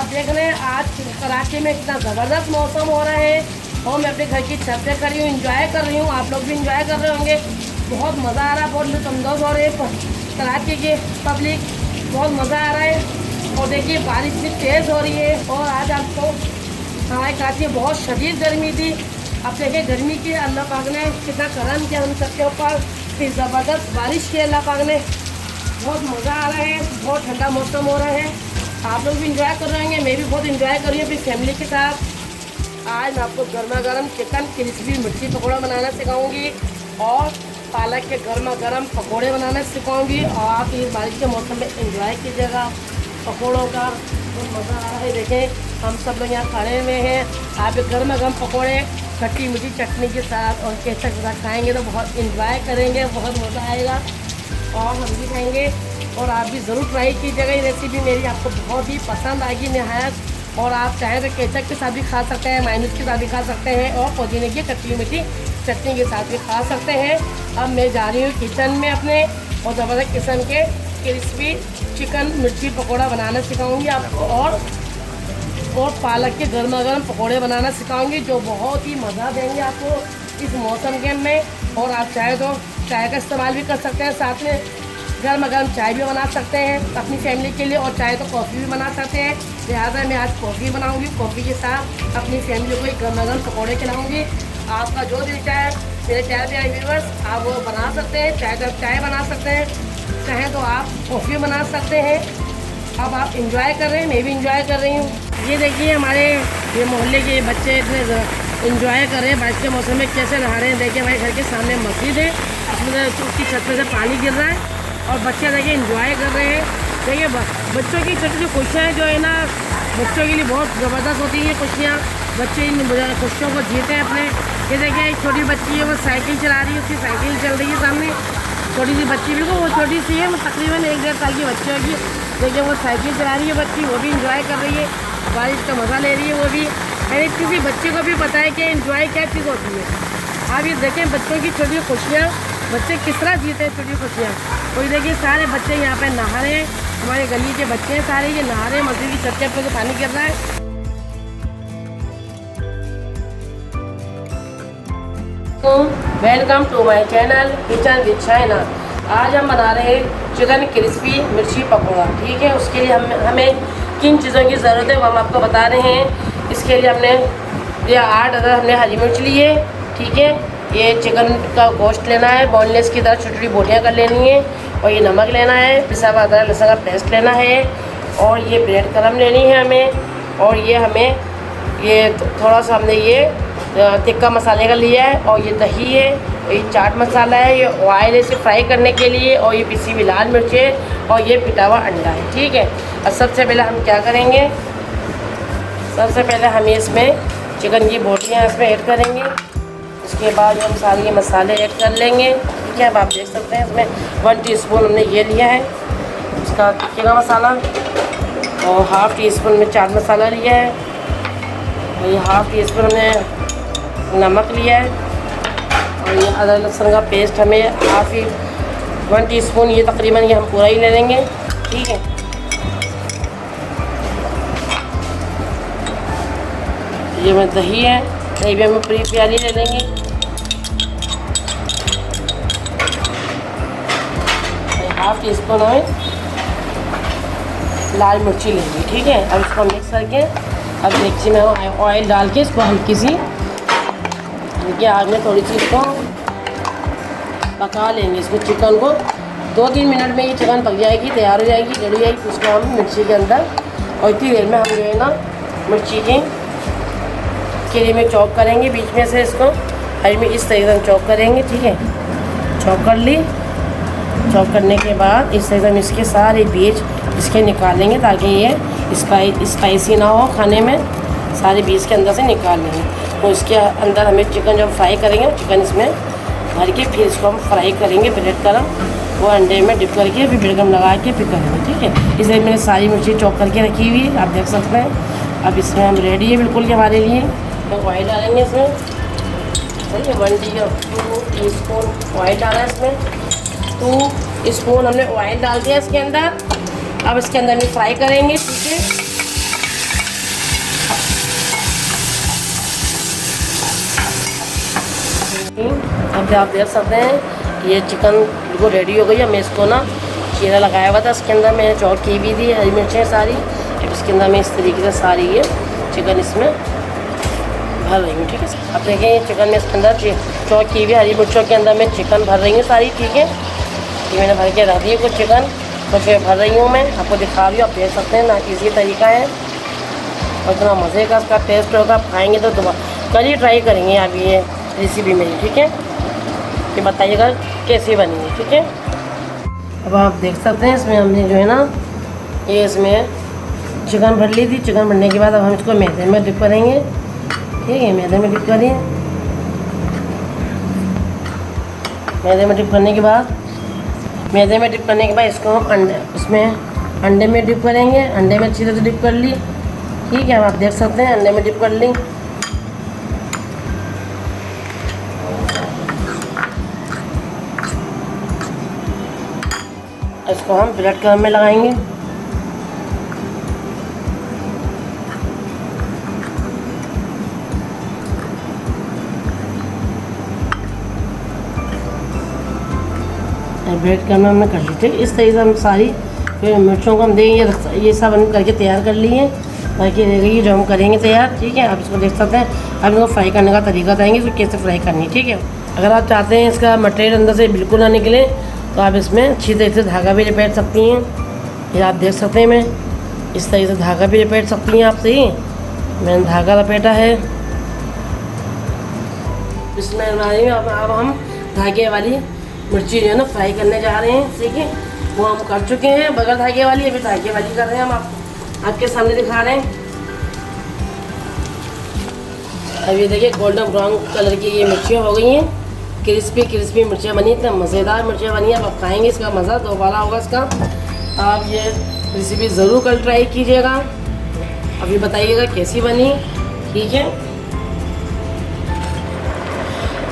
आप देख रहे हैं आज कराची में कितना ज़बरदस्त मौसम हो रहा है और मैं अपने घर की छत पे खड़ी हूँ, इंजॉय कर रही हूँ। आप लोग भी इंजॉय कर रहे होंगे। बहुत मज़ा आ रहा है, बहुत लुत्फ़अंदोज़ हो रहे हैं कराची के पब्लिक, बहुत मज़ा आ रहा है। और देखिए बारिश भी तेज़ हो रही है। और आज आपको हमारे कराची में बहुत शदीद गर्मी थी। अब देखिए गर्मी की अल्लाह पाक ने कितना करम किया हम सबके ऊपर, फिर ज़बरदस्त बारिश की अल्लाह पाक ने। बहुत मज़ा आ रहा है, बहुत ठंडा मौसम हो रहा है। आप लोग भी इंजॉय कर रहे होंगे, मैं भी बहुत इंजॉय कर रही हूँ अपनी फैमिली के साथ। आज मैं आपको गर्मा गर्म चिकन क्रिस्पी मिर्ची पकौड़ा बनाना सिखाऊंगी और पालक के गर्मा गर्म पकौड़े बनाना सिखाऊंगी। और आप इस बारिश के मौसम में इंजॉय कीजिएगा पकौड़ों का, बहुत मज़ा आ रहा है। देखें हम सब लोग यहाँ खड़े हुए हैं। आप गर्मा गर्म पकौड़े खट्टी मीठी चटनी के साथ और केचप के साथ खाएँगे तो बहुत इंजॉय करेंगे, बहुत मज़ा आएगा और हम भी खाएँगे। और आप भी ज़रूर ट्राई कीजिएगा, ये रेसिपी मेरी आपको बहुत ही पसंद आएगी नहायत। और आप चाहें तो केचप के साथ भी खा सकते हैं, मायोनीज़ के साथ भी खा सकते हैं और पुदीने की खट्टी मीठी चटनी के साथ भी खा सकते हैं। अब मैं जा रही हूँ किचन में अपने और ज़बरदस्त किस्म के क्रिस्पी चिकन मिर्ची पकौड़ा बनाना सिखाऊंगी आपको और पालक के गर्मा गर्म पकौड़े बनाना सिखाऊंगी जो बहुत ही मज़ा देंगे आपको इस मौसम के में। और आप चाहे तो चाय का इस्तेमाल भी कर सकते हैं, साथ में गर्मा गर्म चाय भी बना सकते हैं अपनी फैमिली के लिए, और चाहे तो कॉफ़ी भी बना सकते हैं। लिहाजा मैं आज कॉफ़ी बनाऊंगी, कॉफ़ी के साथ अपनी फैमिली को गर्मा गर्म पकौड़े खिलाऊंगी। आपका जो दिल चाहे मेरे चैनल पे आए व्यूअर्स आप वो बना सकते हैं, चाहे तो आप चाय बना सकते हैं, चाहें तो आप कॉफ़ी बना सकते हैं। अब आप इंजॉय कर रहे हैं, मैं भी इंजॉय कर रही हूँ। ये देखिए हमारे ये मोहल्ले के बच्चे इतने इंजॉय कर रहे हैं बारिश के मौसम में, कैसे नहा रहे हैं। देखिए हमारे घर के सामने मस्जिद है, उसमें उसकी छत पे से पानी गिर रहा है और बच्चे देखिए इंजॉय कर रहे हैं। देखिए बच्चों की छोटी छोटी खुशियाँ जो है ना, बच्चों के लिए बहुत ज़बरदस्त होती हैं खुशियाँ। बच्चे इन खुशियों को जीते हैं अपने। ये देखिए एक छोटी बच्ची है, वो साइकिल चला रही है, उसकी साइकिल चल रही है सामने। छोटी सी बच्ची बिल्कुल वो छोटी सी है, वो तकरीबन 1-1.5 साल की बच्ची होगी। देखिए वो साइकिल चला रही है बच्ची, वो भी इंजॉय कर रही है, बारिश का मज़ा ले रही है वो भी। यानी किसी बच्चे को भी पता है कि इंजॉय क्या चीज़ होती है। आप ये देखें बच्चों की छोटी खुशियाँ, बच्चे किस तरह जीते हैं छोटी खुशियाँ। कोई देखिए सारे बच्चे यहाँ पे नहा रहे हैं, हमारे गली के बच्चे हैं सारे, ये नहा रहे हैं मस्जिद की छत के ऊपर से पानी गिर रहा है। Welcome to my channel kitchen with Shahina. आज हम बना रहे हैं चिकन क्रिस्पी मिर्ची पकौड़ा। ठीक है, उसके लिए हमें किन चीज़ों की ज़रूरत है वो हम आपको बता रहे हैं। इसके लिए हमने ये 8 अदर हमने हरी मिर्च ली है। ठीक है, ये चिकन का गोश्त लेना है, बोनलेस की तरह छोटी छोटी बोटियाँ कर लेनी है। और ये नमक लेना है, पिसा हुआ अदरक लहसुन का पेस्ट लेना है। और ये ब्रेड क्रम्ब लेनी है हमें। और ये हमें ये थोड़ा सा हमने ये तिक्का मसाले का लिया है। और ये दही है, ये चाट मसाला है, ये ऑयल है इसे फ्राई करने के लिए। और ये पिसी हुई लाल मिर्च है और ये पिटा हुआ अंडा है। ठीक है, अब सबसे पहले हम क्या करेंगे, सबसे पहले हम इसमें चिकन की बोटियाँ इसमें ऐड करेंगे। उसके बाद हम सारे ये मसाले ऐड कर लेंगे। ठीक है, अब आप देख सकते हैं इसमें 1 टीस्पून हमने ये लिया है उसका टिक्के का मसाला, और ½ टीस्पून में चाट मसाला लिया है, और ये ½ टीस्पून हमने नमक लिया है। और ये अदरक लहसुन का पेस्ट हमें 1 टीस्पून, ये तकरीबन ये हम पूरा ही ले लेंगे। ठीक है, ये में दही है, दही भी हमें पूरी प्याली ले लेंगे। ½ टीस्पून हमें लाल मिर्ची लेंगे। ठीक है, अब इसको मिक्स करके अब मिक्सी में ऑयल डाल के इसको हल्की सी देखिए आग में थोड़ी सी इसको पका लेंगे। इसको चिकन को 2-3 मिनट में ये चिकन पक जाएगी, तैयार हो जाएगी, रेडी हो जाएगी। उसको हम मिर्ची के अंदर और इतनी देर में हम जो है ना मिर्ची के केले में चॉप करेंगे, बीच में से इसको हरी में इस तरीके से चॉप करेंगे। ठीक है, चॉप कर ली। चॉप करने के बाद इस तरीके से हम इसके सारे बीज इसके निकालेंगे ताकि ये स्पाइसी ना हो खाने में, सारे बीज के अंदर से निकाल लेंगे। तो इसके अंदर हमें चिकन जब फ्राई करेंगे, चिकन इसमें भर के फिर इसको हम फ्राई करेंगे ब्रेड क्रम्ब, वो अंडे में डिप करके फिर ब्रेड क्रम्ब लगा के फिर करेंगे। ठीक है, इसलिए मैंने सारी मिर्ची चॉप करके रखी हुई है, आप देख सकते हैं। अब इसमें हम रेडी है बिल्कुल के हमारे लिए। तो ऑयल डालेंगे इसमें, ठीक है, 2 टीस्पून ऑयल डाला है इसमें, 2 स्पून हमने ऑयल डाल दिया इसके अंदर। अब इसके अंदर भी फ्राई करेंगे। ठीक है, अब आप देख सकते हैं ये चिकन बिल्कुल रेडी हो गई है। मैं इसको ना चीरा लगाया हुआ था, इसके अंदर मैंने चौक की भी थी, हरी मिर्चें सारी। अब इसके अंदर मैं इस तरीके से सारी ये चिकन इसमें भर रही हूँ, ठीक है। अब देखें ये चिकन में इसके अंदर चौक की हुई हरी मिर्चों के अंदर मैं चिकन भर रही हूँ सारी, ठीक है। ये मैंने भर के रख दी है कुछ चिकन, कुछ भर रही हूँ मैं, आपको दिखा रही हूँ। आप देख सकते हैं ना, ईजी तरीका है और इतना मज़े का इसका टेस्ट होगा। आप खाएँगे तो दोबारा कल ही ट्राई करेंगे आप ये रेसिपी मेरी, ठीक है। ये बताइएगा कैसी बनी है, ठीक है। अब आप देख सकते हैं इसमें हमने जो है ना ये इसमें चिकन भर ली थी। चिकन भरने के बाद अब हम इसको मैदे में डिप करेंगे, ठीक है। मैदे में डिप करिए। मैदे में डिप करने के बाद इसको हम अंडे में डिप करेंगे। अंडे में अच्छी तरह से डिप कर ली, ठीक है। अब आप देख सकते हैं अंडे में डिप कर ली। इसको हम ब्रेड कलर में लगाएंगे। ब्रेड कलर में हमने कर ली, ठीक। इस तरीके से हम सारी फिर मिर्चों को हम देंगे, ये सब हम करके तैयार कर लिए। बाकी रह गई जो हम करेंगे तैयार, ठीक है। आप इसको देख सकते हैं। अब इसको फ्राई करने का तरीका बताएंगे इसको कैसे फ्राई करनी है, ठीक है। अगर आप चाहते हैं इसका मटेरियल अंदर से बिल्कुल ना निकले तो आप इसमें अच्छी तरीके से धागा भी लपेट सकती हैं। ये आप देख सकते हैं मैं इस तरीके से धागा भी लपेट सकती हैं आप सही। मैंने धागा लपेटा है। इसमें अब हम धागे वाली मिर्ची जो है ना फ्राई करने जा रहे हैं, ठीक है। वो हम कर चुके हैं बगैर धागे वाली, अभी धागे वाली कर रहे हैं। हम आपके सामने दिखा रहे हैं। अब ये देखिए गोल्डन ब्राउन कलर की ये मिर्चियाँ हो गई हैं, क्रिस्पी मिर्चियाँ बनी, इतना मज़ेदार मिर्चियाँ बनी। अब आप खाएंगे इसका मज़ा दोबारा होगा इसका। आप ये रेसिपी ज़रूर कल ट्राई कीजिएगा, अभी बताइएगा कैसी बनी, ठीक है।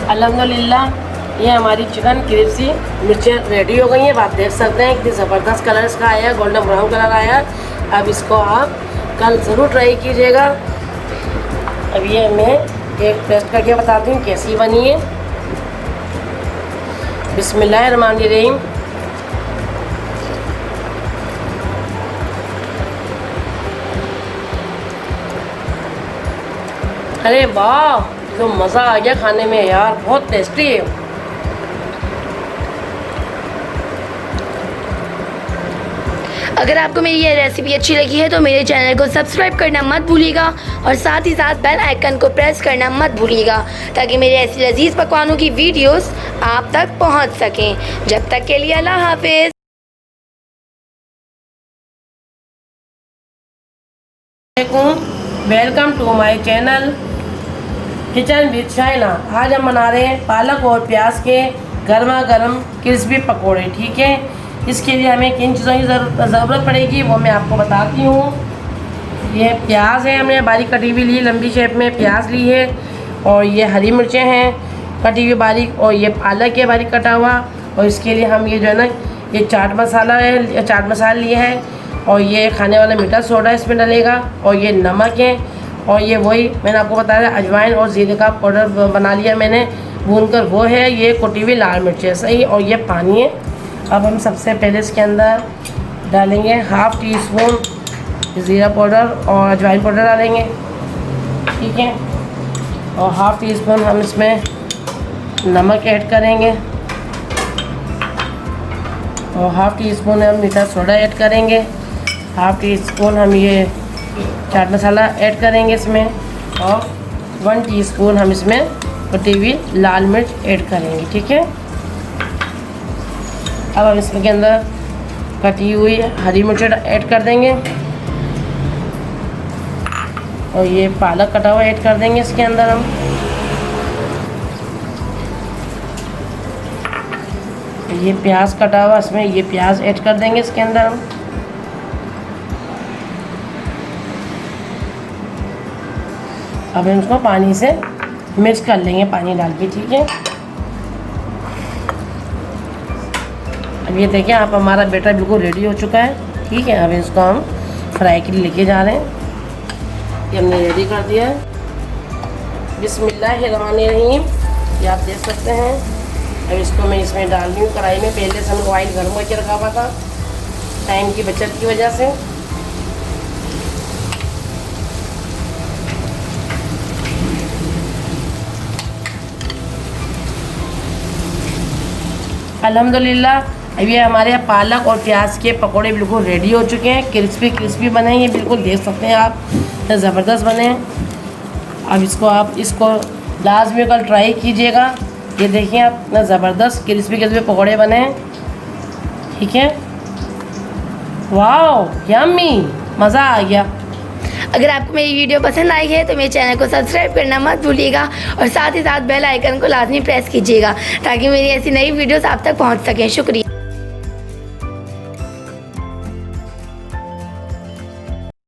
अल्हम्दुलिल्लाह ये हमारी चिकन क्रिस्पी मिर्चियाँ रेडी हो गई हैं। आप देख सकते हैं कितनी ज़बरदस्त कलर इसका आया, गोल्डन ब्राउन कलर आया। अब इसको आप कल ज़रूर ट्राई कीजिएगा। अब ये मैं एक टेस्ट करके बताती हूँ कैसी बनी है। बिस्मिल्लाहिर्रहमानिर्रहीम। अरे वाह, तो मज़ा आ गया खाने में यार, बहुत टेस्टी है। अगर आपको मेरी ये रेसिपी अच्छी लगी है तो मेरे चैनल को सब्सक्राइब करना मत भूलिएगा और साथ ही साथ बेल आइकन को प्रेस करना मत भूलिएगा ताकि मेरे ऐसी लजीज पकवानों की वीडियोस आप तक पहुंच सकें। जब तक के लिए अल्लाह हाफिज़। Welcome to my channel kitchen with Shahina. आज हम बना रहे हैं पालक और प्याज के गर्मा गर्म क्रिस्पी पकोड़े, ठीक है। इसके लिए हमें किन चीज़ों की ज़रूरत पड़ेगी वो मैं आपको बताती हूँ। ये प्याज है, हमने बारीक कटी हुई ली, लंबी शेप में प्याज ली है। और ये हरी मिर्चें हैं कटी हुई बारीक, और ये पालक है बारीक कटा हुआ। और इसके लिए हम ये जो है ना ये चाट मसाला है, चाट मसाला लिए है। और ये खाने वाला मीठा सोडा इसमें डलेगा। और ये नमक है। और ये वही मैंने आपको बताया अजवाइन और ज़ीरे का पाउडर बना लिया मैंने भूनकर, वो है। ये कुटी हुई लाल मिर्च है, सही। और ये पानी है। अब हम सबसे पहले इसके अंदर डालेंगे 1/2 टीस्पून ज़ीरा पाउडर और अजवाइन पाउडर डालेंगे, ठीक है। और 1/2 टीस्पून हम इसमें नमक ऐड करेंगे। और 1/2 टीस्पून हम मीठा सोडा ऐड करेंगे। 1/2 टीस्पून हम ये चाट मसाला ऐड करेंगे इसमें। और 1 टीस्पून हम इसमें कटी हुई लाल मिर्च ऐड करेंगे, ठीक है। अब हम इसके अंदर कटी हुई हरी मिर्च ऐड कर देंगे। और ये पालक कटा हुआ ऐड कर देंगे इसके अंदर हम। ये प्याज कटा हुआ इसमें ये प्याज ऐड कर देंगे इसके अंदर हम। अब हम इसको पानी से मिक्स कर लेंगे, पानी डाल के, ठीक है। अब ये देखिए आप हमारा बैटर बिल्कुल रेडी हो चुका है, ठीक है। अब इसको हम फ्राई के लिए लेके जा रहे हैं। ये हमने रेडी कर दिया है। बिस्मिल्लाहिर्रहमानिर्रहीम। ये आप देख सकते हैं। अब इसको मैं इसमें डाल रही हूँ कढ़ाई में। पहले से हमने ऑयल गर्म करके रखा हुआ था टाइम की बचत की वजह से। अल्हम्दुलिल्लाह अब ये हमारे पालक और प्याज के पकोड़े बिल्कुल रेडी हो चुके हैं। क्रिस्पी क्रिस्पी बने हैं ये, बिल्कुल देख सकते हैं आप, ज़बरदस्त बने हैं। अब इसको लाजमी कल ट्राई कीजिएगा। ये देखिए आप, इतना ज़बरदस्त क्रिस्पी क्रिस्पी पकोड़े बने हैं। ठीक है, वाह यम्मी, मज़ा आ गया। अगर आपको मेरी वीडियो पसंद आई है तो मेरे चैनल को सब्सक्राइब करना मत भूलिएगा और साथ ही साथ बेल आइकन को लाजमी प्रेस कीजिएगा ताकि मेरी ऐसी नई वीडियोस आप तक पहुंच सकें। शुक्रिया।